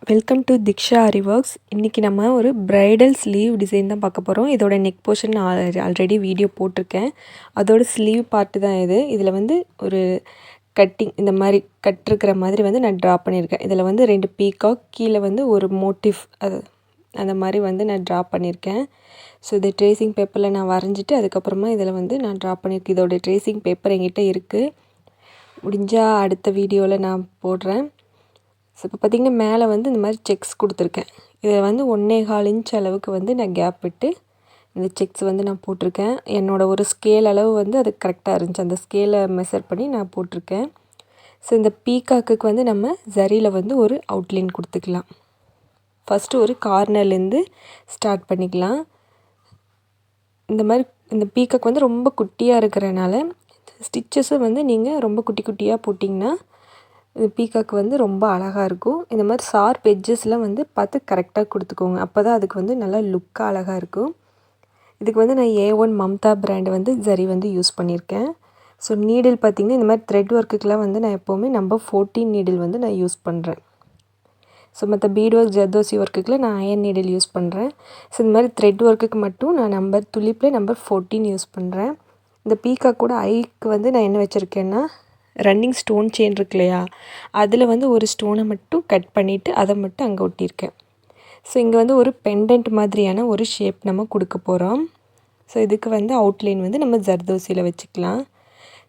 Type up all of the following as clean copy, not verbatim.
Welcome to Diksha aari works. இன்றைக்கி நம்ம ஒரு ப்ரைடல் ஸ்லீவ் டிசைன் தான் பார்க்க போகிறோம். இதோட நெக் போர்ஷன் நான் ஆல்ரெடி வீடியோ போட்டிருக்கேன். அதோட ஸ்லீவ் பார்ட்டு தான் இது. இதில் வந்து ஒரு கட்டிங் இந்த மாதிரி கட்டிருக்கிற மாதிரி வந்து நான் ட்ரா பண்ணியிருக்கேன். இதில் வந்து 2 பீகாக், கீழே வந்து ஒரு மோட்டிவ் அது அந்த மாதிரி வந்து நான் ட்ரா பண்ணியிருக்கேன். ஸோ இது ட்ரேசிங் பேப்பரில் நான் வரைஞ்சிட்டு அதுக்கப்புறமா இதில் வந்து நான் ட்ரா பண்ணியிருக்கேன். இதோட ட்ரேசிங் பேப்பர் என்கிட்ட இருக்குது. முடிஞ்சால் அடுத்த வீடியோவில் நான் போடுறேன். ஸோ இப்போ பார்த்திங்கன்னா மேலே வந்து இந்த மாதிரி செக்ஸ் கொடுத்துருக்கேன். இதில் வந்து 1.25 இன்ச் அளவுக்கு வந்து நான் கேப் விட்டு இந்த செக்ஸ் வந்து நான் போட்டிருக்கேன். என்னோடய ஒரு ஸ்கேல் அளவு வந்து அது கரெக்டாக இருந்துச்சு. அந்த ஸ்கேலை மெஷர் பண்ணி நான் போட்டிருக்கேன். ஸோ இந்த பீகாக்குக்கு வந்து நம்ம ஜரியில் வந்து ஒரு அவுட்லைன் கொடுத்துக்கலாம். ஃபஸ்ட்டு ஒரு கார்னர்லேருந்து ஸ்டார்ட் பண்ணிக்கலாம். இந்த மாதிரி இந்த பீகாக் வந்து ரொம்ப குட்டியாக இருக்கிறனால ஸ்டிச்சஸும் வந்து நீங்கள் ரொம்ப குட்டி குட்டியாக போட்டிங்கன்னா இந்த பீகாக் வந்து ரொம்ப அழகாக இருக்கும். இந்த மாதிரி ஷார்ப் எட்ஜஸ்லாம் வந்து பார்த்து கரெக்டாக கொடுத்துக்கோங்க. அப்போ தான் அதுக்கு வந்து நல்லா லுக்காக அழகாக இருக்கும். இதுக்கு வந்து நான் A1 மம்தா பிராண்டு வந்து ஜரி வந்து யூஸ் பண்ணியிருக்கேன். ஸோ நீடில் பார்த்திங்கன்னா இந்த மாதிரி த்ரெட் ஒர்க்குக்கெலாம் வந்து நான் எப்போவுமே நம்பர் 14 நீடில் வந்து நான் யூஸ் பண்ணுறேன். ஸோ மற்ற பீட் ஒர்க் ஜர்தோசி ஒர்க்குக்கெலாம் நான் அயன் நீடில் யூஸ் பண்ணுறேன். ஸோ இந்த மாதிரி த்ரெட் ஒர்க்குக்கு மட்டும் நான் துளிப்பில் நம்பர் 14 யூஸ் பண்ணுறேன். இந்த பீகாக் கூட ஐக்கு வந்து நான் என்ன வச்சுருக்கேன்னா ரன்னிங் ஸ்டோன் செயின் இருக்கு இல்லையா, அதில் வந்து ஒரு ஸ்டோனை மட்டும் கட் பண்ணிவிட்டு அதை மட்டும் அங்கே ஒட்டியிருக்கேன். ஸோ இங்கே வந்து ஒரு பெண்டன்ட் மாதிரியான ஒரு ஷேப் நம்ம கொடுக்க போகிறோம். ஸோ இதுக்கு வந்து அவுட்லைன் வந்து நம்ம ஜர்தோசியில் வச்சுக்கலாம்.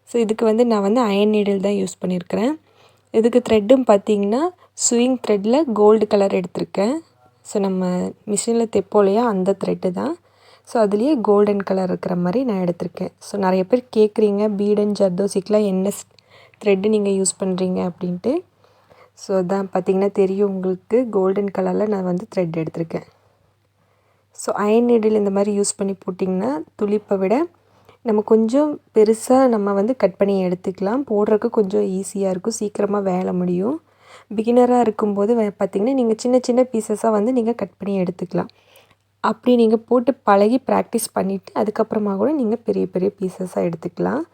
ஸோ இதுக்கு வந்து நான் வந்து அயன் நீடில் தான் யூஸ் பண்ணியிருக்கிறேன். இதுக்கு த்ரெட்டும் பார்த்திங்கன்னா ஸ்விங் த்ரெட்டில் கோல்டு கலர் எடுத்திருக்கேன். ஸோ நம்ம மிஷினில் தைப்போம் இல்லையா, அந்த த்ரெட்டு தான். ஸோ அதுலேயே கோல்டன் கலர் இருக்கிற மாதிரி நான் எடுத்திருக்கேன். ஸோ நிறைய பேர் கேட்குறீங்க பீட் அண்ட் ஜர்தோசிக்கெலாம் என்ன த்ரெட்டு நீங்கள் யூஸ் பண்ணுறீங்க அப்படின்ட்டு. ஸோ அதான் பார்த்திங்கன்னா தெரியும் உங்களுக்கு, கோல்டன் கலரில் நான் வந்து த்ரெட் எடுத்திருக்கேன். ஸோ அயன் நீடில் இந்த மாதிரி யூஸ் பண்ணி போட்டிங்கன்னா துளிப்பை விட நம்ம கொஞ்சம் பெருசாக நம்ம வந்து கட் பண்ணி எடுத்துக்கலாம். போடுறதுக்கு கொஞ்சம் ஈஸியாக இருக்கும், சீக்கிரமாக வேலை முடியும். பிகினராக இருக்கும்போது பார்த்திங்கன்னா நீங்கள் சின்ன சின்ன பீசஸாக வந்து நீங்கள் கட் பண்ணி எடுத்துக்கலாம். அப்படி நீங்கள் போட்டு பழகி ப்ராக்டிஸ் பண்ணிவிட்டு அதுக்கப்புறமா கூட நீங்கள் பெரிய பெரிய பீசஸாக எடுத்துக்கலாம்.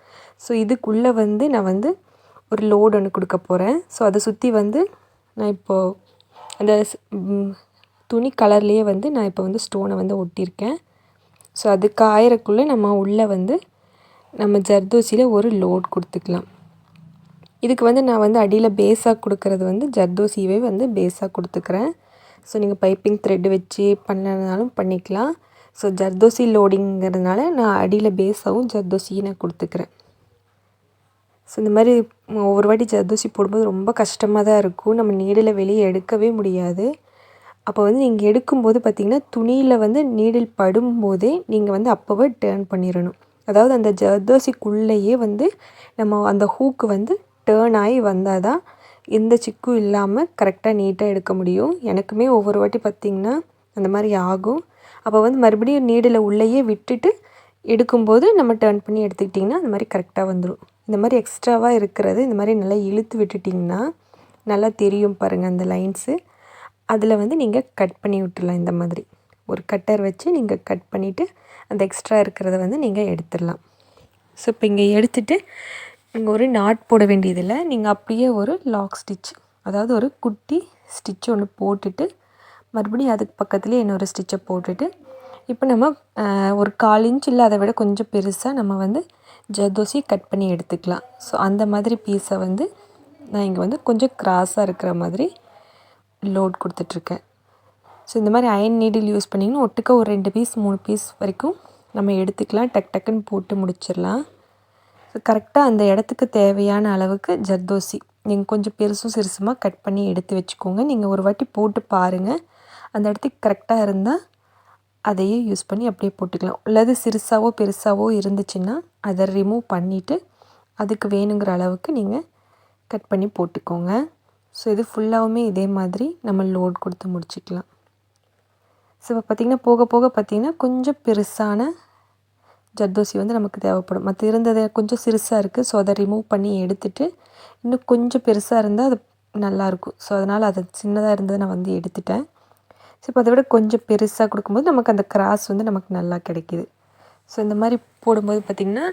ஸோ இதுக்குள்ளே வந்து நான் வந்து ஒரு லோடு ஒன்று கொடுக்க போகிறேன். ஸோ அதை சுற்றி வந்து நான் இப்போது அந்த துணி கலர்லேயே வந்து நான் இப்போ வந்து ஸ்டோனை வந்து ஒட்டியிருக்கேன். ஸோ அது காயறக்குள்ளே நம்ம உள்ளே வந்து நம்ம ஜர்தோசியில் ஒரு லோட் கொடுத்துக்கலாம். இதுக்கு வந்து நான் வந்து அடியில் பேஸாக கொடுக்கறது வந்து ஜர்தோசியவே வந்து பேஸாக கொடுத்துக்கிறேன். ஸோ நீங்கள் பைப்பிங் த்ரெட் வச்சு பண்ணனாலும் பண்ணிக்கலாம். ஸோ ஜர்தோசி லோடிங்கிறதுனால நான் அடியில் பேஸாகவும் ஜர்தோசியை நான் கொடுத்துக்கிறேன். ஸோ இந்த மாதிரி ஒவ்வொரு வாட்டி ஜர்தோசி போடும்போது ரொம்ப கஷ்டமாக தான் இருக்கும். நம்ம நீடில் வெளியே எடுக்கவே முடியாது. அப்போ வந்து நீங்கள் எடுக்கும்போது பார்த்திங்கன்னா துணியில் வந்து நீடில் படும்போதே நீங்கள் வந்து அப்போவே டேர்ன் பண்ணிடணும். அதாவது அந்த ஜர்தோசிக்குள்ளேயே வந்து நம்ம அந்த ஹூக்கு வந்து டேர்ன் ஆகி வந்தால் தான் எந்த சிக்கும் இல்லாமல் கரெக்டாக நீட்டாக எடுக்க முடியும். எனக்குமே ஒவ்வொரு வாட்டி பார்த்திங்கன்னா அந்த மாதிரி ஆகும். அப்போ வந்து மறுபடியும் நீடில் உள்ளேயே விட்டுட்டு எடுக்கும்போது நம்ம டேர்ன் பண்ணி எடுத்துக்கிட்டிங்கன்னா அந்த மாதிரி கரெக்டாக வந்துடும். இந்த மாதிரி எக்ஸ்ட்ராவாக இருக்கிறது இந்த மாதிரி நல்லா இழுத்து விட்டுட்டிங்கன்னா நல்லா தெரியும் பாருங்கள் அந்த லைன்ஸு. அதில் வந்து நீங்கள் கட் பண்ணி விட்டுடலாம். இந்த மாதிரி ஒரு கட்டர் வச்சு நீங்கள் கட் பண்ணிவிட்டு அந்த எக்ஸ்ட்ரா இருக்கிறத வந்து நீங்கள் எடுத்துடலாம். ஸோ இப்போ இங்கே எடுத்துகிட்டு இங்கே ஒரு நாட் போட வேண்டியதில்லை. நீங்கள் அப்படியே ஒரு லாக் ஸ்டிச், அதாவது ஒரு குட்டி ஸ்டிச் ஒன்று போட்டுட்டு மறுபடியும் அதுக்கு பக்கத்துலேயே இன்னொரு ஸ்டிச்சை போட்டுட்டு இப்போ நம்ம ஒரு 1/4 இன்ச் இல்லை அதை விட கொஞ்சம் பெருசாக நம்ம வந்து ஜர்தோசி கட் பண்ணி எடுத்துக்கலாம். ஸோ அந்த மாதிரி பீஸை வந்து நான் இங்கே வந்து கொஞ்சம் கிராஸாக இருக்கிற மாதிரி லோட் கொடுத்துட்ருக்கேன். ஸோ இந்த மாதிரி அயன் நீடில் யூஸ் பண்ணிங்கன்னா ஒட்டுக்க ஒரு 2 பீஸ் 3 பீஸ் வரைக்கும் நம்ம எடுத்துக்கலாம். டக்குன்னு போட்டு முடிச்சிடலாம். ஸோ கரெக்டாக அந்த இடத்துக்கு தேவையான அளவுக்கு ஜர்தோசி நீங்கள் கொஞ்சம் பெருசும் சிறுசுமாக கட் பண்ணி எடுத்து வச்சுக்கோங்க. நீங்கள் ஒரு வாட்டி போட்டு பாருங்கள், அந்த இடத்துக்கு கரெக்டாக இருந்தால் அதையே யூஸ் பண்ணி அப்படியே போட்டுக்கலாம். அல்லது சிறுசாவோ பெருசாவோ இருந்துச்சுன்னா அதை ரிமூவ் பண்ணிவிட்டு அதுக்கு வேணுங்கிற அளவுக்கு நீங்கள் கட் பண்ணி போட்டுக்கோங்க. ஸோ இது ஃபுல்லாகவுமே இதே மாதிரி நம்ம லோட் கொடுத்து முடிச்சிக்கலாம். ஸோ இப்போ பார்த்திங்கன்னா போக போக பார்த்திங்கன்னா கொஞ்சம் பெருசான ஜர்தோசி வந்து நமக்கு தேவைப்படும். மற்ற இருந்ததை கொஞ்சம் சிறுசாக இருக்குது. ஸோ அதை ரிமூவ் பண்ணி எடுத்துகிட்டு இன்னும் கொஞ்சம் பெருசாக இருந்தால் அது நல்லாயிருக்கும். ஸோ அதனால் அது சின்னதாக இருந்ததை நான் வந்து எடுத்துட்டேன். ஸோ இப்போ அதை விட கொஞ்சம் பெருசாக கொடுக்கும்போது நமக்கு அந்த கிராஸ் வந்து நமக்கு நல்லா கிடைக்கிது. ஸோ இந்த மாதிரி போடும்போது பார்த்திங்கன்னா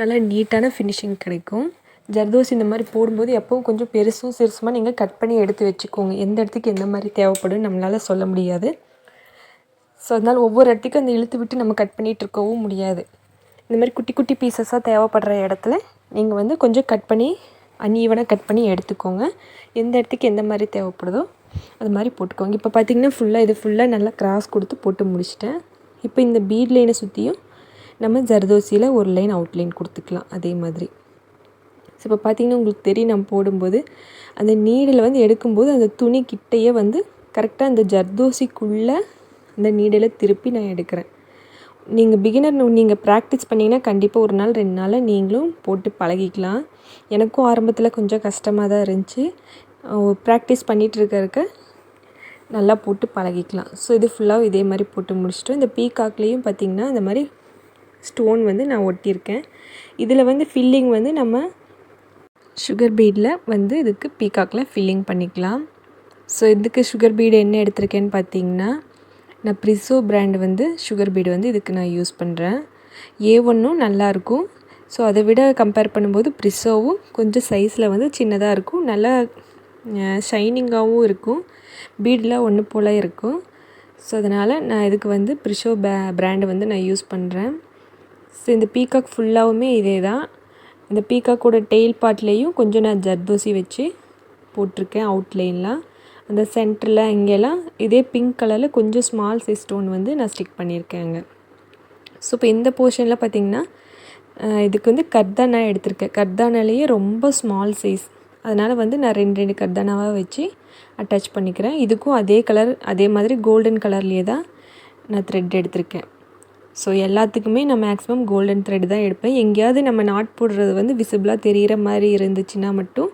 நல்லா நீட்டான ஃபினிஷிங் கிடைக்கும். ஜர்தோசி இந்த மாதிரி போடும்போது எப்பவும் கொஞ்சம் பெருசும் சிறுசுமாக நீங்கள் கட் பண்ணி எடுத்து வச்சுக்கோங்க. எந்த இடத்துக்கு எந்த மாதிரி தேவைப்படுன்னு நம்மளால் சொல்ல முடியாது. ஸோ அதனால் ஒவ்வொரு இடத்துக்கும் அந்த இழுத்து விட்டு நம்ம கட் பண்ணிகிட்டு இருக்கவும் முடியாது. இந்த மாதிரி குட்டி குட்டி பீசஸாக தேவைப்படுற இடத்துல நீங்கள் வந்து கொஞ்சம் கட் பண்ணி அன்ஈவனாக கட் பண்ணி எடுத்துக்கோங்க. எந்த இடத்துக்கு எந்த மாதிரி தேவைப்படுதோ அது மாதிரி போட்டுக்கோங்க. இப்போ பார்த்திங்கன்னா இது ஃபுல்லாக நல்லா கிராஸ் கொடுத்து போட்டு முடிச்சிட்டேன். இப்போ இந்த பீட் லைனை சுற்றியும் நம்ம ஜர்தோசியில் ஒரு லைன் அவுட்லைன் கொடுத்துக்கலாம் அதே மாதிரி. ஸோ இப்போ பார்த்திங்கன்னா உங்களுக்கு தெரியும், நம்ம போடும்போது அந்த நீடில் வந்து எடுக்கும்போது அந்த துணி கிட்டையே வந்து கரெக்டாக அந்த ஜர்தோசிக்குள்ளே அந்த நீடில் திருப்பி நான் எடுக்கிறேன். நீங்கள் பிகினர் நீங்கள் ப்ராக்டிஸ் பண்ணிங்கன்னா கண்டிப்பாக 1 நாள் 2 நாளில் நீங்களும் போட்டு பழகிக்கலாம். எனக்கும் ஆரம்பத்தில் கொஞ்சம் கஷ்டமாக தான் இருந்துச்சு. ப்ராக்டிஸ் பண்ணிகிட்டு இருக்க நல்லா போட்டு பழகிக்கலாம். ஸோ இது ஃபுல்லாக இதே மாதிரி போட்டு முடிச்சிட்டோம். இந்த பீகாக்லேயும் பார்த்திங்கன்னா இந்த மாதிரி ஸ்டோன் வந்து நான் ஒட்டியிருக்கேன். இதில் வந்து ஃபில்லிங் வந்து நம்ம சுகர் பீடில் வந்து இதுக்கு பீகாக்கில் ஃபில்லிங் பண்ணிக்கலாம். ஸோ இதுக்கு சுகர் பீடு என்ன எடுத்திருக்கேன்னு பார்த்திங்கன்னா, நான் ப்ரிசோ பிராண்டு வந்து சுகர் பீடு வந்து இதுக்கு நான் யூஸ் பண்ணுறேன். A1ம் நல்லாயிருக்கும். ஸோ அதை விட கம்பேர் பண்ணும்போது ப்ரிசோவும் கொஞ்சம் சைஸில் வந்து சின்னதாக இருக்கும், நல்லா ஷைனிங்காகவும் இருக்கும், பீடெலாம் ஒன்று போல் இருக்கும். ஸோ அதனால் நான் இதுக்கு வந்து ப்ரிசோ பிராண்டு வந்து நான் யூஸ் பண்ணுறேன். ஸோ இந்த பீகாக் ஃபுல்லாகவுமே இதே தான். இந்த பீகாக்கோட டெயில் பார்ட்லேயும் கொஞ்சம் நான் ஜர்தோசி வச்சு போட்டிருக்கேன் அவுட்லைன்லாம். அந்த சென்டரில் இங்கெல்லாம் இதே பிங்க் கலரில் கொஞ்சம் ஸ்மால் சைஸ் ஸ்டோன் வந்து நான் ஸ்டிக் பண்ணியிருக்கேங்க. ஸோ இப்போ இந்த போர்ஷனில் பார்த்திங்கன்னா இதுக்கு வந்து கர்தானா எடுத்திருக்கேன். கர்தானாலேயே ரொம்ப ஸ்மால் சைஸ், அதனால் வந்து நான் 2 கர்தானாவாக வச்சு அட்டாச் பண்ணிக்கிறேன். இதுக்கும் அதே கலர் அதே மாதிரி கோல்டன் கலர்லேயே தான் நான் த்ரெட் எடுத்திருக்கேன். ஸோ எல்லாத்துக்குமே நான் மேக்ஸிமம் கோல்டன் த்ரெட் தான் எடுப்பேன். எங்கேயாவது நம்ம நாட் போடுறது வந்து விசிபிளாக தெரிகிற மாதிரி இருந்துச்சுன்னா மட்டும்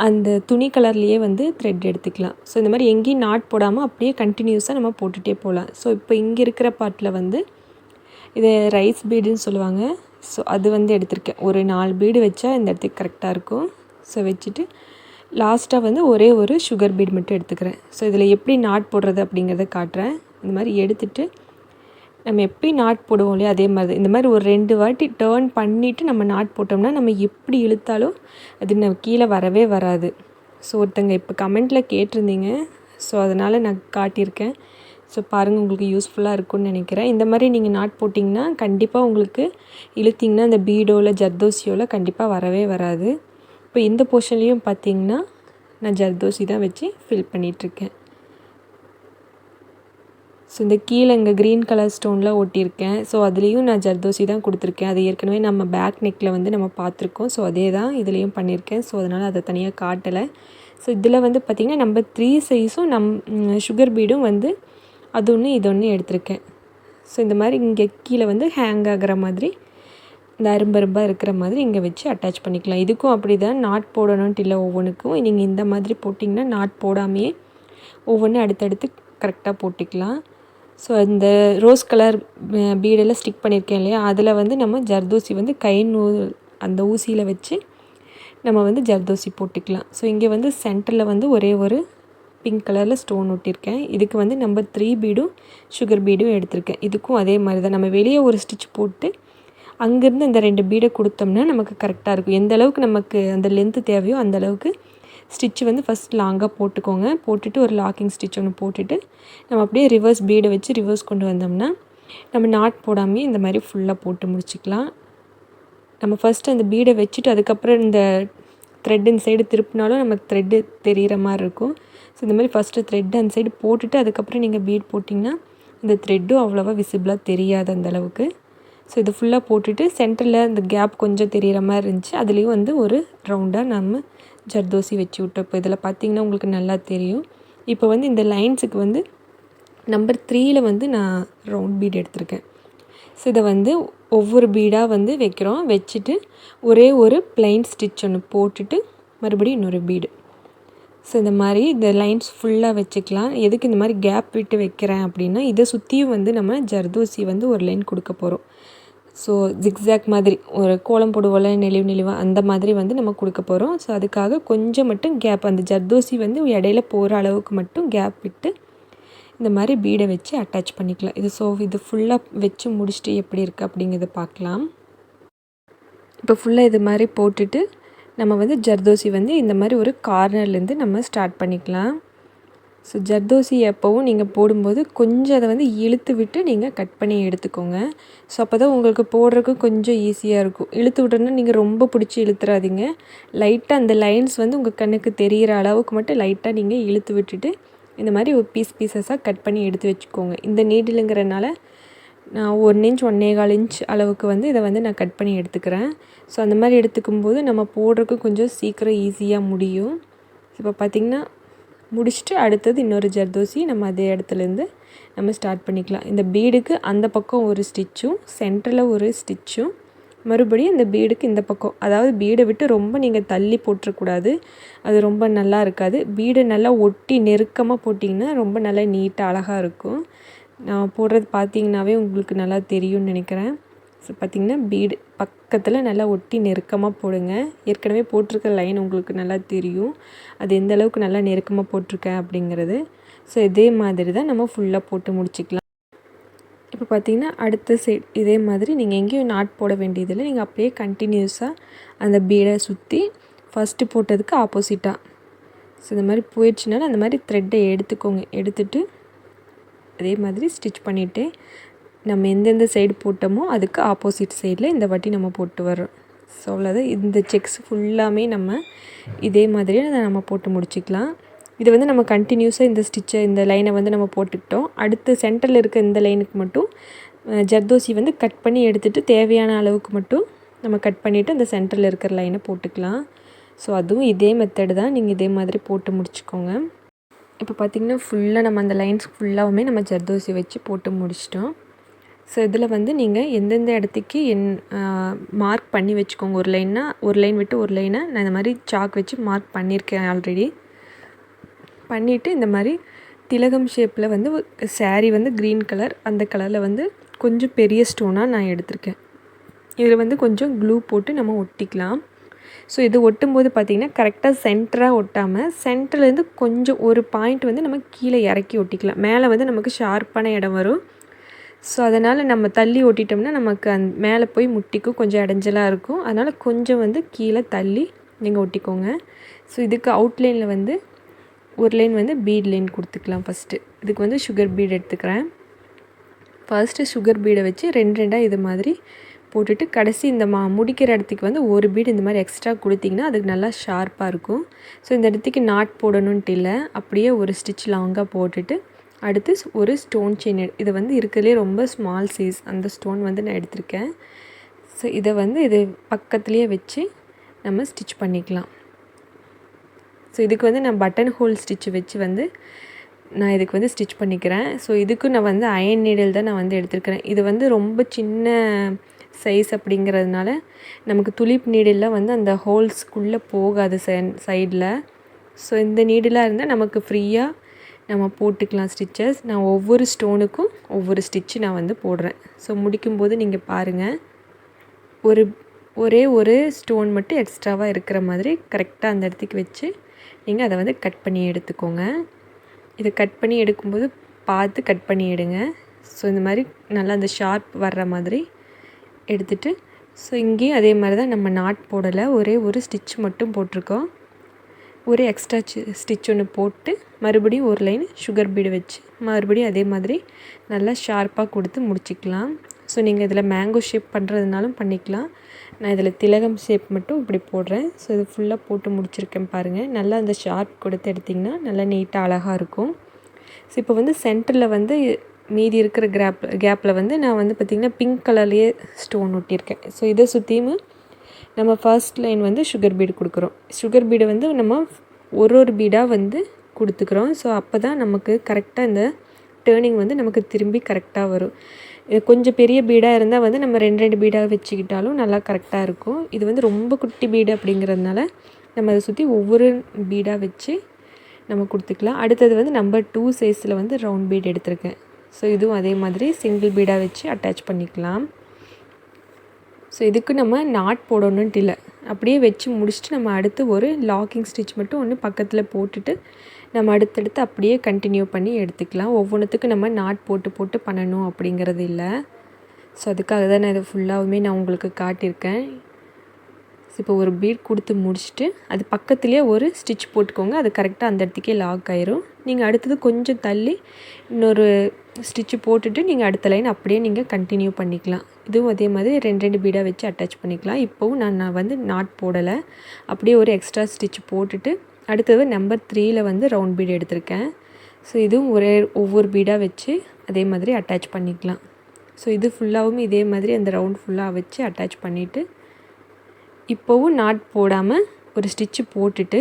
அந்த துணி கலர்லேயே வந்து த்ரெட் எடுத்துக்கலாம். ஸோ இந்த மாதிரி எங்கேயும் நாட் போடாமல் அப்படியே கண்டினியூஸாக நம்ம போட்டுகிட்டே போகலாம். ஸோ இப்போ இங்கே இருக்கிற பார்ட்டில் வந்து இது ரைஸ் பீடுன்னு சொல்லுவாங்க. ஸோ அது வந்து எடுத்திருக்கேன். ஒரு 4 பீடு வச்சா இந்த இடத்துக்கு கரெக்டாக இருக்கும். ஸோ வச்சுட்டு லாஸ்ட்டாக வந்து ஒரே ஒரு சுகர் பீடு மட்டும் எடுத்துக்கிறேன். ஸோ இதில் எப்படி நாட் போடுறது அப்படிங்கிறத காட்டுறேன். இந்த மாதிரி எடுத்துகிட்டு நம்ம எப்படி நாட் போடுவோம் இல்லையா, அதே மாதிரி இந்த மாதிரி ஒரு 2 வாட்டி டேர்ன் பண்ணிவிட்டு நம்ம நாட் போட்டோம்னா நம்ம எப்படி இழுத்தாலும் அது நம்ம கீழே வரவே வராது. ஸோ ஒருத்தங்க இப்போ கமெண்ட்டில் கேட்டிருந்தீங்க, ஸோ அதனால் நான் காட்டியிருக்கேன். ஸோ பாருங்கள், உங்களுக்கு யூஸ்ஃபுல்லாக இருக்கும்னு நினைக்கிறேன். இந்த மாதிரி நீங்கள் நாட் போட்டிங்கன்னா கண்டிப்பாக உங்களுக்கு இழுத்திங்கன்னா அந்த பீடோவில் ஜர்தோசியோவில் கண்டிப்பாக வரவே வராது. இப்போ இந்த போர்ஷன்லேயும் பார்த்திங்கன்னா நான் ஜர்தோசி தான் வச்சு ஃபில் பண்ணிகிட்ருக்கேன். ஸோ இந்த கீழே இங்கே க்ரீன் கலர் ஸ்டோனில் ஒட்டியிருக்கேன். ஸோ அதுலேயும் நான் ஜர்தோசி தான் கொடுத்துருக்கேன். அது ஏற்கனவே நம்ம பேக் நெக்கில் வந்து நம்ம பார்த்துருக்கோம். ஸோ அதே தான் இதுலேயும் பண்ணியிருக்கேன். ஸோ அதனால் அதை தனியாக காட்டலை. ஸோ இதில் வந்து பார்த்திங்கன்னா நம்பர் 3 சைஸும் சுகர் பீடும் வந்து அது ஒன்று இது ஒன்று எடுத்திருக்கேன். ஸோ இந்த மாதிரி இங்கே கீழே வந்து ஹேங் ஆகிற மாதிரி இந்த அரும்பரும்பாக இருக்கிற மாதிரி இங்கே வச்சு அட்டாச் பண்ணிக்கலாம். இதுக்கும் அப்படி தான் நாட் போடணுன்ட்டு இல்லை. ஒவ்வொன்றுக்கும் நீங்கள் இந்த மாதிரி போட்டிங்கன்னா நாட் போடாமையே ஒவ்வொன்றும் அடுத்தடுத்து கரெக்டாக போட்டுக்கலாம். ஸோ இந்த ரோஸ் கலர் பீடெல்லாம் ஸ்டிக் பண்ணியிருக்கேன் இல்லையா, அதில் வந்து நம்ம ஜர்தோசி வந்து கை நூல் அந்த ஊசியில் வச்சு நம்ம வந்து ஜர்தோசி போட்டுக்கலாம். ஸோ இங்கே வந்து சென்டரில் வந்து ஒரே ஒரு பிங்க் கலரில் ஸ்டோன் ஒட்டியிருக்கேன். இதுக்கு வந்து நம்பர் 3 பீடும் சுகர் பீடும் எடுத்திருக்கேன். இதுக்கும் அதே மாதிரி தான் நம்ம வெளியே ஒரு ஸ்டிச் போட்டு அங்கேருந்து அந்த 2 பீடை கொடுத்தோம்னா நமக்கு கரெக்டாக இருக்கும். எந்த அளவுக்கு நமக்கு அந்த லென்த்து தேவையோ அந்த அளவுக்கு ஸ்டிச்சு வந்து ஃபஸ்ட் லாங்காக போட்டுக்கோங்க. போட்டுட்டு ஒரு லாக்கிங் ஸ்டிச் ஒன்று போட்டுட்டு நம்ம அப்படியே ரிவர்ஸ் பீடை வச்சு ரிவர்ஸ் கொண்டு வந்தோம்னா நம்ம நாட் போடாமே இந்த மாதிரி ஃபுல்லாக போட்டு முடிச்சிக்கலாம். நம்ம ஃபஸ்ட்டு அந்த பீடை வச்சுட்டு அதுக்கப்புறம் இந்த த்ரெட் இந்த சைடு திருப்பினாலும் நமக்கு த்ரெட்டு தெரிகிற மாதிரி இருக்கும். ஸோ இந்த மாதிரி ஃபஸ்ட்டு த்ரெட் அந்த சைடு போட்டுட்டு அதுக்கப்புறம் நீங்கள் பீட் போட்டிங்கன்னா இந்த த்ரெட்டும் அவ்வளோவா விசிபிளாக தெரியாது அந்தளவுக்கு. ஸோ இது ஃபுல்லாக போட்டுட்டு சென்டரில் இந்த கேப் கொஞ்சம் தெரிகிற மாதிரி இருந்துச்சு, அதுலேயும் வந்து ஒரு ரவுண்டாக நம்ம ஜர்தோசி வச்சு விட்டோம். இப்போ இதில் பார்த்திங்கன்னா உங்களுக்கு நல்லா தெரியும். இப்போ வந்து இந்த லைன்ஸுக்கு வந்து நம்பர் 3ல் வந்து நான் ரவுண்ட் பீட் எடுத்திருக்கேன். ஸோ இதை வந்து ஒவ்வொரு பீடாக வந்து வைக்கிறோம். வச்சுட்டு ஒரே ஒரு பிளைன் ஸ்டிச் ஒன்று போட்டுட்டு மறுபடியும் இன்னொரு பீடு. ஸோ இந்த மாதிரி இந்த லைன்ஸ் ஃபுல்லாக வச்சுக்கலாம். எதுக்கு இந்த மாதிரி கேப் விட்டு வைக்கிறேன் அப்படின்னா, இதை சுற்றியும் வந்து நம்ம ஜர்தோசி வந்து ஒரு லைன் கொடுக்க போகிறோம். ஸோ ஜிக்ஸாக் மாதிரி ஒரு கோலம் போடுவோம்ல நெளிவாக அந்த மாதிரி வந்து நம்ம கொடுக்க போகிறோம். ஸோ அதுக்காக கொஞ்சம் மட்டும் கேப், அந்த ஜர்தோசி வந்து இடையில போகிற அளவுக்கு மட்டும் கேப் விட்டு இந்த மாதிரி பீடை வச்சு அட்டாச் பண்ணிக்கலாம். இது ஃபுல்லாக வச்சு முடிச்சுட்டு எப்படி இருக்குது அப்படிங்கிறத பார்க்கலாம். இப்போ ஃபுல்லாக இது மாதிரி போட்டுட்டு நம்ம வந்து ஜர்தோசி வந்து இந்த மாதிரி ஒரு கார்னர்லேருந்து நம்ம ஸ்டார்ட் பண்ணிக்கலாம். ஸோ ஜர்தோசி எப்போவும் நீங்கள் போடும்போது கொஞ்சம் அதை வந்து இழுத்து விட்டு நீங்கள் கட் பண்ணி எடுத்துக்கோங்க. ஸோ அப்போ தான் உங்களுக்கு போடுறதுக்கு கொஞ்சம் ஈஸியாக இருக்கும். இழுத்து விட்டோன்னா நீங்கள் ரொம்ப பிடிச்சி இழுத்துறாதீங்க. லைட்டாக அந்த லைன்ஸ் வந்து உங்கள் கண்ணுக்கு தெரிகிற அளவுக்கு மட்டும் லைட்டாக நீங்கள் இழுத்து விட்டுட்டு இந்த மாதிரி ஒரு பீஸஸாக கட் பண்ணி எடுத்து வச்சுக்கோங்க. இந்த நீடிலுங்கிறனால நான் 1 இன்ச் 1.25 இன்ச் அளவுக்கு வந்து இதை வந்து நான் கட் பண்ணி எடுத்துக்கிறேன். ஸோ அந்த மாதிரி எடுத்துக்கும்போது நம்ம போடுறதுக்கு கொஞ்சம் சீக்கிரம் ஈஸியாக முடியும். இப்போ பார்த்திங்கன்னா முடிச்சுட்டு அடுத்தது இன்னொரு ஜர்தோசி நம்ம அதே இடத்துலேருந்து நம்ம ஸ்டார்ட் பண்ணிக்கலாம். இந்த பீடுக்கு அந்த பக்கம் ஒரு ஸ்டிச்சும் சென்டரில் ஒரு ஸ்டிச்சும் மறுபடியும் இந்த பீடுக்கு இந்த பக்கம், அதாவது பீடை விட்டு ரொம்ப நீங்கள் தள்ளி போட்டுறக்கூடாது, அது ரொம்ப நல்லா இருக்காது. பீடை நல்லா ஒட்டி நெருக்கமாக போட்டிங்கன்னா ரொம்ப நல்லா நீட்டாக அழகாக இருக்கும். நான் போடுறது பார்த்திங்கனாவே உங்களுக்கு நல்லா தெரியும்னு நினைக்கிறேன். ஸோ பார்த்திங்கன்னா பீடு பக்கத்தில் நல்லா ஒட்டி நெருக்கமாக போடுங்க. ஏற்கனவே போட்டிருக்க லைன் உங்களுக்கு நல்லா தெரியும், அது எந்த அளவுக்கு நல்லா நெருக்கமாக போட்டிருக்கேன் அப்படிங்கிறது. ஸோ இதே மாதிரி தான் நம்ம ஃபுல்லாக போட்டு முடிச்சிக்கலாம். இப்போ பார்த்திங்கன்னா அடுத்த சைட் இதே மாதிரி நீங்கள் எங்கேயும் நாட் போட வேண்டியதில்லை. நீங்கள் அப்படியே கண்டினியூஸாக அந்த பீடை சுற்றி ஃபஸ்ட்டு போட்டதுக்கு ஆப்போசிட்டாக ஸோ இந்த மாதிரி போயிடுச்சுனாலும் அந்த மாதிரி த்ரெட்டை எடுத்துக்கோங்க. எடுத்துகிட்டு அதே மாதிரி ஸ்டிச் பண்ணிவிட்டு நம்ம எந்தெந்த சைடு போட்டோமோ அதுக்கு ஆப்போசிட் சைடில் இந்த வாட்டி நம்ம போட்டு வரோம். ஸோ அவ்வளோதான். இந்த செக்ஸ் ஃபுல்லாமே நம்ம இதே மாதிரியே நம்ம போட்டு முடிச்சிக்கலாம். இது வந்து நம்ம கண்டினியூஸாக இந்த ஸ்டிச்சை இந்த லைனை வந்து நம்ம போட்டுக்கிட்டோம். அடுத்து சென்டரில் இருக்க இந்த லைனுக்கு மட்டும் ஜர்தோசி வந்து கட் பண்ணி எடுத்துகிட்டு தேவையான அளவுக்கு மட்டும் நம்ம கட் பண்ணிவிட்டு அந்த சென்டரில் இருக்கிற லைனை போட்டுக்கலாம். ஸோ அதுவும் இதே மெத்தடு தான், நீங்கள் இதே மாதிரி போட்டு முடிச்சுக்கோங்க. இப்போ பார்த்திங்கன்னா ஃபுல்லாக நம்ம அந்த லைன்ஸ் ஃபுல்லாகவுமே நம்ம ஜர்தோசி வச்சு போட்டு முடிச்சிட்டோம். ஸோ இதில் வந்து நீங்கள் எந்தெந்த இடத்துக்கு மார்க் பண்ணி வச்சுக்கோங்க. ஒரு லைன்னா ஒரு லைன் விட்டு ஒரு லைனை நான் இந்த மாதிரி சாக் வச்சு மார்க் பண்ணியிருக்கேன் ஆல்ரெடி. பண்ணிவிட்டு இந்த மாதிரி திலகம் ஷேப்பில் வந்து சாரீ வந்து க்ரீன் கலர், அந்த கலரில் வந்து கொஞ்சம் பெரிய ஸ்டோனாக நான் எடுத்திருக்கேன். இதில் வந்து கொஞ்சம் க்ளூ போட்டு நம்ம ஒட்டிக்கலாம். ஸோ இது ஒட்டும்போது பார்த்திங்கன்னா கரெக்டாக சென்டராக ஒட்டாமல் சென்டர்லேருந்து கொஞ்சம் ஒரு பாயிண்ட் வந்து நம்ம கீழே இறக்கி ஒட்டிக்கலாம். மேலே வந்து நமக்கு ஷார்ப்பான இடம் வரும். ஸோ அதனால் நம்ம தள்ளி ஒட்டிட்டோம்னா நமக்கு மேலே போய் முட்டிக்கும், கொஞ்சம் இடைஞ்சலாக இருக்கும். அதனால் கொஞ்சம் வந்து கீழே தள்ளி நீங்கள் ஒட்டிக்கோங்க. ஸோ இதுக்கு அவுட்லைனில் வந்து ஒரு லைன் வந்து பீட் லைன் கொடுத்துக்கலாம். ஃபஸ்ட்டு இதுக்கு வந்து சுகர் பீட் எடுத்துக்கிறேன். ஃபர்ஸ்ட்டு சுகர் பீடை வச்சு ரெண்டாக இது மாதிரி போட்டுட்டு கடைசி இந்த முடிக்கிற இடத்துக்கு வந்து ஒரு பீடு இந்த மாதிரி எக்ஸ்ட்ரா கொடுத்திங்கன்னா அதுக்கு நல்லா ஷார்ப்பாக இருக்கும். ஸோ இந்த இடத்துக்கு நாட் போடணுன்ட்டு இல்லை, அப்படியே ஒரு ஸ்டிச் லாங்காக போட்டுட்டு அடுத்து ஒரு ஸ்டோன் செயின் இது வந்து இருக்கிறதுலே ரொம்ப ஸ்மால் சைஸ் அந்த ஸ்டோன் வந்து நான் எடுத்திருக்கேன். ஸோ இதை வந்து இது பக்கத்துலேயே வச்சு நம்ம ஸ்டிச் பண்ணிக்கலாம். ஸோ இதுக்கு வந்து நான் பட்டன் ஹோல் ஸ்டிச் வச்சு வந்து நான் இதுக்கு வந்து ஸ்டிச் பண்ணிக்கிறேன். ஸோ இதுக்கும் நான் வந்து அயன் நீடில் தான் நான் வந்து எடுத்துருக்கிறேன். இது வந்து ரொம்ப சின்ன சைஸ் அப்படிங்கிறதுனால நமக்கு துளிப் நீடிலாம் வந்து அந்த ஹோல்ஸ்க்குள்ளே போகாது சைடில். ஸோ இந்த நீடிலாக இருந்தால் நமக்கு ஃப்ரீயாக நம்ம போட்டுக்கலாம் ஸ்டிச்சஸ். நான் ஒவ்வொரு ஸ்டோனுக்கும் ஒவ்வொரு ஸ்டிச்சு நான் வந்து போடுறேன். ஸோ முடிக்கும்போது நீங்கள் பாருங்கள், ஒரே ஒரு ஸ்டோன் மட்டும் எக்ஸ்ட்ராவாக இருக்கிற மாதிரி கரெக்டாக அந்த இடத்துக்கு வச்சு நீங்கள் அதை வந்து கட் பண்ணி எடுத்துக்கோங்க. இதை கட் பண்ணி எடுக்கும்போது பார்த்து கட் பண்ணி எடுங்க. ஸோ இந்த மாதிரி நல்லா அந்த ஷார்ப் வர்ற மாதிரி எடுத்துகிட்டு ஸோ இங்கேயும் அதே மாதிரி தான் நம்ம நாட் போடலை, ஒரே ஒரு ஸ்டிச் மட்டும் போட்டிருக்கோம். ஒரு எக்ஸ்ட்ரா ஸ்டிச் ஒன்று போட்டு மறுபடியும் ஒரு லைன் சுகர் பீடு வச்சு மறுபடியும் அதே மாதிரி நல்லா ஷார்ப்பாக கொடுத்து முடிச்சிக்கலாம். ஸோ நீங்கள் இதில் மேங்கோ ஷேப் பண்ணுறதுனாலும் பண்ணிக்கலாம். நான் இதில் திலகம் ஷேப் மட்டும் இப்படி போடுறேன். ஸோ இது ஃபுல்லாக போட்டு முடிச்சிருக்கேன் பாருங்கள். நல்லா அந்த ஷார்ப் கொடுத்து எடுத்திங்கன்னா நல்லா நீட்டாக அழகாக இருக்கும். ஸோ இப்போ வந்து சென்டரில் வந்து மீதி இருக்கிற கேப்பில் வந்து நான் வந்து பார்த்திங்கன்னா பிங்க் கலர்லேயே ஸ்டோன் ஒட்டியிருக்கேன். ஸோ இதை சுற்றியும் நம்ம ஃபர்ஸ்ட் லைன் வந்து சுகர் பீடு கொடுக்குறோம். சுகர் பீடை வந்து நம்ம ஒரு பீடாக வந்து கொடுத்துக்கிறோம். ஸோ அப்போ தான் நமக்கு கரெக்டாக இந்த டேர்னிங் வந்து நமக்கு திரும்பி கரெக்டாக வரும். கொஞ்சம் பெரிய பீடாக இருந்தால் வந்து நம்ம ரெண்டு பீடாக வச்சுக்கிட்டாலும் நல்லா கரெக்டாக இருக்கும். இது வந்து ரொம்ப குட்டி பீடு அப்படிங்கிறதுனால நம்ம அதை சுற்றி ஒவ்வொரு பீடாக வச்சு நம்ம கொடுத்துக்கலாம். அடுத்தது வந்து நம்பர் 2 சைஸில் வந்து ரவுண்ட் பீட் எடுத்திருக்கேன். ஸோ இதுவும் அதே மாதிரி சிங்கிள் பீடாக வச்சு அட்டாச் பண்ணிக்கலாம். ஸோ இதுக்கு நம்ம நாட் போடணுன்ட்டு இல்லை, அப்படியே வச்சு முடிச்சுட்டு நம்ம அடுத்து ஒரு லாக்கிங் ஸ்டிச் மட்டும் ஒன்று பக்கத்தில் போட்டுட்டு நம்ம அடுத்தடுத்து அப்படியே கண்டினியூ பண்ணி எடுத்துக்கலாம். ஒவ்வொன்றுத்துக்கும் நம்ம நாட் போட்டு பண்ணணும் அப்படிங்கிறது இல்லை. ஸோ அதுக்காக தான் நான் இதை ஃபுல்லாகவுமே நான் உங்களுக்கு காட்டியிருக்கேன். இப்போ ஒரு பீட் கொடுத்து முடிச்சுட்டு அது பக்கத்துலேயே ஒரு ஸ்டிச் போட்டுக்கோங்க. அது கரெக்டாக அந்த இடத்துக்கே லாக் ஆயிரும். நீங்கள் அடுத்தது கொஞ்சம் தள்ளி இன்னொரு ஸ்டிச்சு போட்டுட்டு நீங்கள் அடுத்த லைன் அப்படியே நீங்கள் கண்டினியூ பண்ணிக்கலாம். இதுவும் அதே மாதிரி 2 பீடாக வச்சு அட்டாச் பண்ணிக்கலாம். இப்போவும் நான் வந்து நாட் போடலை, அப்படியே ஒரு எக்ஸ்ட்ரா ஸ்டிச் போட்டுட்டு அடுத்தது நம்பர் 3ல் வந்து ரவுண்ட் பீட் எடுத்திருக்கேன். ஸோ இதுவும் ஒவ்வொரு பீடாக வச்சு அதே மாதிரி அட்டாச் பண்ணிக்கலாம். ஸோ இது ஃபுல்லாகவும் இதே மாதிரி அந்த ரவுண்ட் ஃபுல்லாக வச்சு அட்டாச் பண்ணிவிட்டு இப்போவும் நாட் போடாமல் ஒரு ஸ்டிச்சு போட்டுட்டு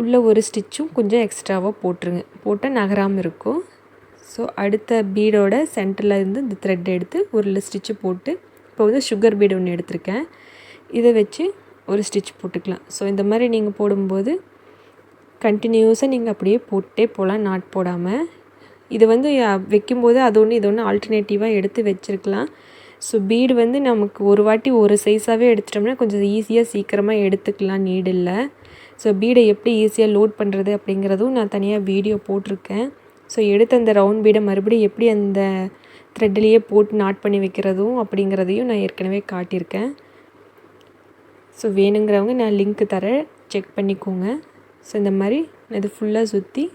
உள்ளே ஒரு ஸ்டிச்சும் கொஞ்சம் எக்ஸ்ட்ராவாக போட்டுருங்க. போட்டால் நகராமல் இருக்கும். ஸோ அடுத்த பீடோட சென்டரில் இருந்து இந்த த்ரெட் எடுத்து ஒரு ஸ்டிச்சு போட்டு இப்போ வந்து சுகர் பீடு ஒன்று எடுத்திருக்கேன். இதை வச்சு ஒரு ஸ்டிச் போட்டுக்கலாம். ஸோ இந்த மாதிரி நீங்கள் போடும்போது கண்டினியூஸாக நீங்கள் அப்படியே போட்டே போகலாம் நாட் போடாமல். இது வந்து வைக்கும்போது அது ஒன்று இது ஒன்று ஆல்டர்னேட்டிவாக எடுத்து வச்சுருக்கலாம். ஸோ பீடு வந்து நமக்கு ஒரு வாட்டி ஒரு சைஸாகவே எடுத்துட்டோம்னா கொஞ்சம் ஈஸியாக சீக்கிரமாக எடுத்துக்கலாம் நீடில். ஸோ பீடை எப்படி ஈஸியாக லோட் பண்ணுறது அப்படிங்கிறதும் நான் தனியாக வீடியோ போட்டிருக்கேன். ஸோ எடுத்து அந்த ரவுண்ட் பீடை மறுபடியும் எப்படி அந்த த்ரெட்லேயே போட்டு நாட் பண்ணி வைக்கிறதும் அப்படிங்கிறதையும் நான் ஏற்கனவே காட்டியிருக்கேன். ஸோ வேணுங்கிறவங்க நான் லிங்க்கு தரேன், செக் பண்ணிக்கோங்க. ஸோ இந்த மாதிரி இது ஃபுல்லாக சுற்றி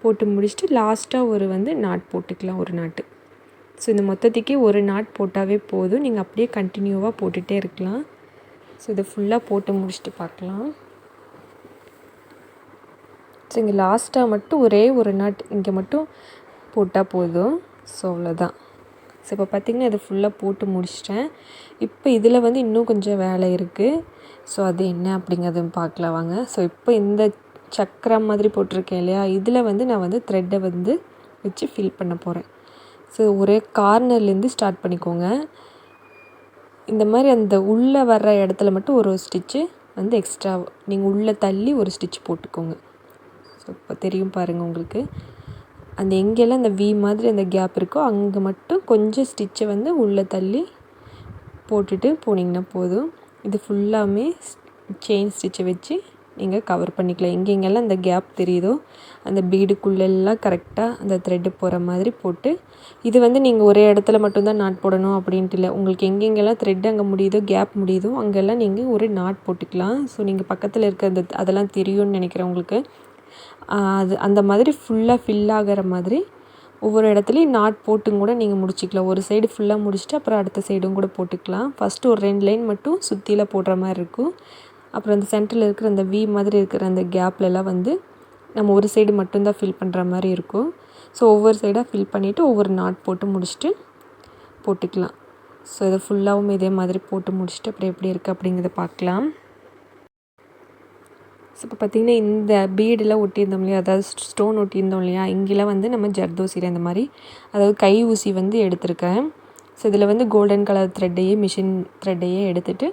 போட்டு முடிச்சுட்டு லாஸ்ட்டாக ஒரு வந்து நாட் போட்டுக்கலாம், ஒரு நாட்டு. ஸோ இந்த மொத்தத்துக்கே ஒரு நாட் போட்டாவே போதும். நீங்கள் அப்படியே கண்டினியூவாக போட்டுகிட்டே இருக்கலாம். ஸோ இதை ஃபுல்லாக போட்டு முடிச்சுட்டு பார்க்கலாம். ஸோ இங்கே லாஸ்ட்டாக மட்டும் ஒரே ஒரு நாட் இங்கே மட்டும் போட்டால் போதும். ஸோ அவ்வளோதான். ஸோ இப்போ பார்த்திங்கன்னா இதை ஃபுல்லாக போட்டு முடிச்சிட்டேன். இப்போ இதில் வந்து இன்னும் கொஞ்சம் வேலை இருக்குது. ஸோ அது என்ன அப்படிங்கிறத பார்க்கலாம் வாங்க. ஸோ இப்போ இந்த சக்கரம் மாதிரி போட்டிருக்கேன் இல்லையா, இதில் வந்து நான் வந்து த்ரெட்டை வந்து வச்சு ஃபில் பண்ண போகிறேன். ஸோ ஒரே கார்னர்லேருந்து ஸ்டார்ட் பண்ணிக்கோங்க. இந்த மாதிரி அந்த உள்ளே வர்ற இடத்துல மட்டும் ஒரு ஸ்டிச்சு வந்து எக்ஸ்ட்ரா நீங்கள் உள்ளே தள்ளி ஒரு ஸ்டிச் போட்டுக்கோங்க. ஸோ இப்போ தெரியும் பாருங்கள் உங்களுக்கு. அந்த எங்கெல்லாம் அந்த வி மாதிரி அந்த கேப் இருக்கோ அங்கே மட்டும் கொஞ்சம் ஸ்டிச்சை வந்து உள்ளே தள்ளி போட்டுட்டு போனீங்கன்னா போதும். இது ஃபுல்லாமே செயின் ஸ்டிச்சை வச்சு நீங்கள் கவர் பண்ணிக்கலாம். எங்கெங்கெல்லாம் அந்த கேப் தெரியுதோ அந்த பீடுக்குள்ளெல்லாம் கரெக்டாக அந்த த்ரெட்டு போகிற மாதிரி போட்டு, இது வந்து நீங்கள் ஒரே இடத்துல மட்டும்தான் நாட் போடணும் அப்படின்ட்டு இல்லை. உங்களுக்கு எங்கெங்கெல்லாம் த்ரெட் அங்கே முடியுதோ கேப் முடியுதோ அங்கெல்லாம் நீங்கள் ஒரு நாட் போட்டுக்கலாம். ஸோ நீங்கள் பக்கத்தில் இருக்க அந்த அதெல்லாம் தெரியும்னு நினைக்கிறேன் உங்களுக்கு. அது அந்த மாதிரி ஃபுல்லாக ஃபில் ஆகிற மாதிரி ஒவ்வொரு இடத்துலையும் நாட் போட்டும் கூட நீங்கள் முடிச்சிக்கலாம். ஒரு சைடு ஃபுல்லாக முடிச்சுட்டு அப்புறம் அடுத்த சைடும் கூட போட்டுக்கலாம். ஃபஸ்ட்டு ஒரு 2 லைன் மட்டும் சுற்றியில் போடுற மாதிரி இருக்கும். அப்புறம் அந்த சென்டரில் இருக்கிற அந்த வி மாதிரி இருக்கிற அந்த கேப்லலாம் வந்து நம்ம ஒரு சைடு மட்டும்தான் ஃபில் பண்ணுற மாதிரி இருக்கும். ஸோ ஒவ்வொரு சைடாக ஃபில் பண்ணிவிட்டு ஒவ்வொரு நாட் போட்டு முடிச்சுட்டு போட்டுக்கலாம். ஸோ இதை ஃபுல்லாகவும் இதே மாதிரி போட்டு முடிச்சுட்டு அப்புறம் எப்படி இருக்குது அப்படிங்கிறத பார்க்கலாம். ஸோ இப்போ பார்த்திங்கன்னா இந்த பீடெலாம் ஒட்டியிருந்தோம் இல்லையா, அதாவது ஸ்டோன் ஒட்டியிருந்தோம் இல்லையா, இங்கெல்லாம் வந்து நம்ம ஜர்தோசியில் இந்த மாதிரி அதாவது கை ஊசி வந்து எடுத்திருக்கேன். ஸோ இதில் வந்து கோல்டன் கலர் த்ரெட்டையே மிஷின் த்ரெட்டையே எடுத்துகிட்டு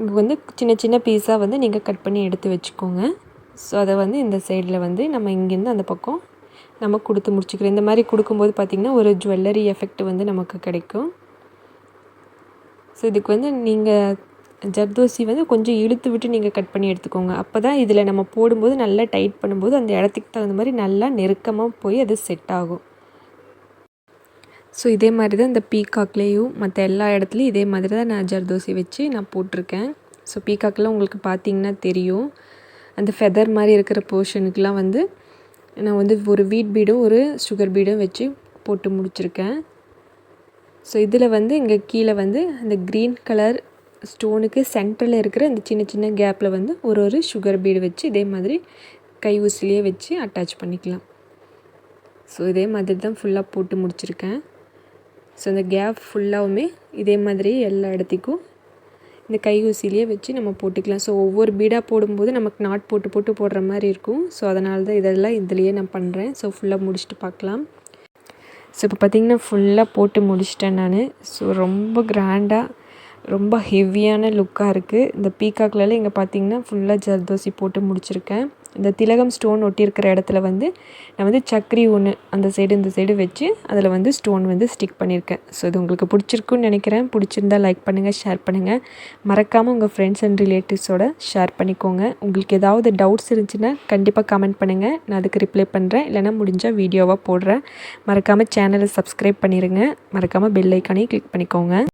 இங்கே வந்து சின்ன சின்ன பீஸாக வந்து நீங்கள் கட் பண்ணி எடுத்து வச்சுக்கோங்க. ஸோ அதை வந்து இந்த சைடில் வந்து நம்ம இங்கேருந்து அந்த பக்கம் நம்ம கொடுத்து முடிச்சுக்கிறோம். இந்த மாதிரி கொடுக்கும்போது பார்த்திங்கன்னா ஒரு ஜுவல்லரி எஃபெக்ட் வந்து நமக்கு கிடைக்கும். ஸோ இதுக்கு வந்து நீங்கள் ஜர்தோசி வந்து கொஞ்சம் இழுத்து விட்டு நீங்கள் கட் பண்ணி எடுத்துக்கோங்க. அப்போ தான் இதில் நம்ம போடும்போது நல்லா டைட் பண்ணும்போது அந்த இடத்துக்கு தகுந்த மாதிரி நல்லா நெருக்கமாக போய் அது செட் ஆகும். ஸோ இதே மாதிரி தான் இந்த பீகாக்லேயும் மற்ற எல்லா இடத்துலையும் இதே மாதிரி தான் நான் ஜர்தோசி வச்சு நான் போட்டிருக்கேன். ஸோ பீகாக்கெலாம் உங்களுக்கு பார்த்திங்கன்னா தெரியும், அந்த ஃபெதர் மாதிரி இருக்கிற போர்ஷனுக்கெலாம் வந்து நான் வந்து ஒரு வீட் பீடும் ஒரு சுகர் பீடும் வச்சு போட்டு முடிச்சிருக்கேன். ஸோ இதில் வந்து இங்கே கீழே வந்து அந்த க்ரீன் கலர் ஸ்டோனுக்கு சென்டரில் இருக்கிற இந்த சின்ன சின்ன கேப்பில் வந்து ஒரு சுகர் பீடு வச்சு இதே மாதிரி கை ஊசிலேயே வச்சு அட்டாச் பண்ணிக்கலாம். ஸோ இதே மாதிரி தான் ஃபுல்லாக போட்டு முடிச்சிருக்கேன். ஸோ இந்த கேப் ஃபுல்லாகவுமே இதே மாதிரி எல்லா இடத்துக்கும் இந்த கை ஊசிலேயே வச்சு நம்ம போட்டுக்கலாம். ஸோ ஒவ்வொரு பீடாக போடும்போது நமக்கு நாட் போட்டு போட்டு போடுற மாதிரி இருக்கும். ஸோ அதனால தான் இதெல்லாம் இதுலேயே நான் பண்ணுறேன். ஸோ ஃபுல்லாக முடிச்சுட்டு பார்க்கலாம். ஸோ இப்போ பார்த்திங்கன்னா ஃபுல்லாக போட்டு முடிச்சிட்டேன் நான். ஸோ ரொம்ப கிராண்டாக ரொம்ப ஹெவியான லுக்காக இருக்குது. இந்த பீகாக்லாம் இங்கே பார்த்திங்கன்னா ஃபுல்லாக ஜர்தோசி போட்டு முடிச்சிருக்கேன். இந்த திலகம் ஸ்டோன் ஒட்டியிருக்கிற இடத்துல வந்து நான் வந்து சக்கரி ஒன்று அந்த சைடு இந்த சைடு வச்சு அதில் வந்து ஸ்டோன் வந்து ஸ்டிக் பண்ணியிருக்கேன். ஸோ இது உங்களுக்கு பிடிச்சிருக்குன்னு நினைக்கிறேன். பிடிச்சிருந்தா லைக் பண்ணுங்கள், ஷேர் பண்ணுங்கள். மறக்காமல் உங்கள் ஃப்ரெண்ட்ஸ் அண்ட் ரிலேட்டிவ்ஸோட ஷேர் பண்ணிக்கோங்க. உங்களுக்கு ஏதாவது டவுட்ஸ் இருந்துச்சுன்னா கண்டிப்பாக கமெண்ட் பண்ணுங்கள், நான் அதுக்கு ரிப்ளை பண்ணுறேன். இல்லைனா முடிஞ்சால் வீடியோவாக போடுறேன். மறக்காமல் சேனலை சப்ஸ்கிரைப் பண்ணிடுங்க. மறக்காமல் பெல் ஐக்கானையும் கிளிக் பண்ணிக்கோங்க.